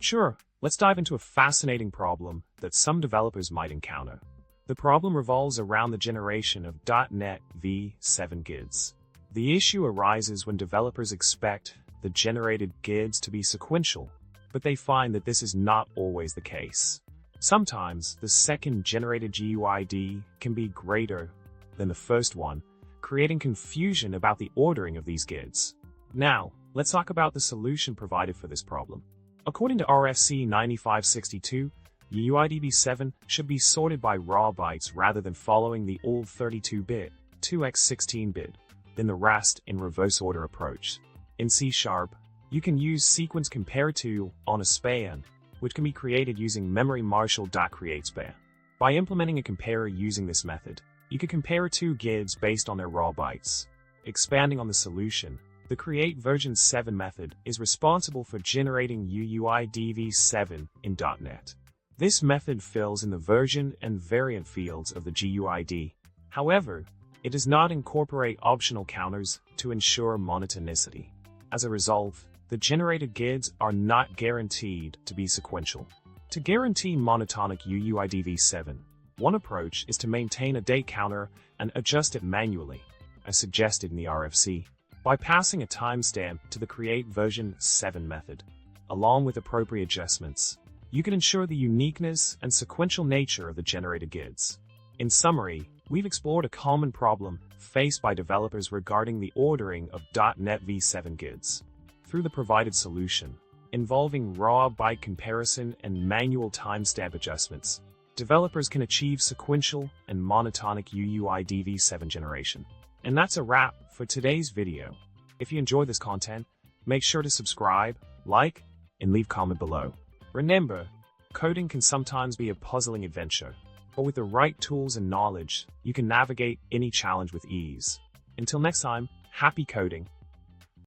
Sure, let's dive into a fascinating problem that some developers might encounter. The problem revolves around the generation of .NET v7 guids. The issue arises when developers expect the generated guids to be sequential, but they find that this is not always the case. Sometimes, the second generated GUID can be greater than the first one, creating confusion about the ordering of these guids. Now, let's talk about the solution provided for this problem. According to RFC 9562, GUID v7 should be sorted by raw bytes rather than following the old 32-bit, 2x16-bit, then the rest in reverse order approach. In C#, you can use sequence compare_to on a span, which can be created using MemoryMarshal.createSpan. By implementing a comparer using this method, you can compare two guids based on their raw bytes. Expanding on the solution, the create version 7 method is responsible for generating GUID v7 in .NET. This method fills in the version and variant fields of the GUID. However, it does not incorporate optional counters to ensure monotonicity. As a result, the generated guids are not guaranteed to be sequential. To guarantee monotonic GUID v7, one approach is to maintain a date counter and adjust it manually, as suggested in the RFC, by passing a timestamp to the create version 7 method. Along with appropriate adjustments, you can ensure the uniqueness and sequential nature of the generated guids. In summary, we've explored a common problem faced by developers regarding the ordering of .NET v7 guids. Through the provided solution, involving raw byte comparison and manual timestamp adjustments, developers can achieve sequential and monotonic GUID v7 generation. And that's a wrap for today's video. If you enjoyed this content, make sure to subscribe, like, and leave comment below. Remember, coding can sometimes be a puzzling adventure, but with the right tools and knowledge, you can navigate any challenge with ease. Until next time, happy coding!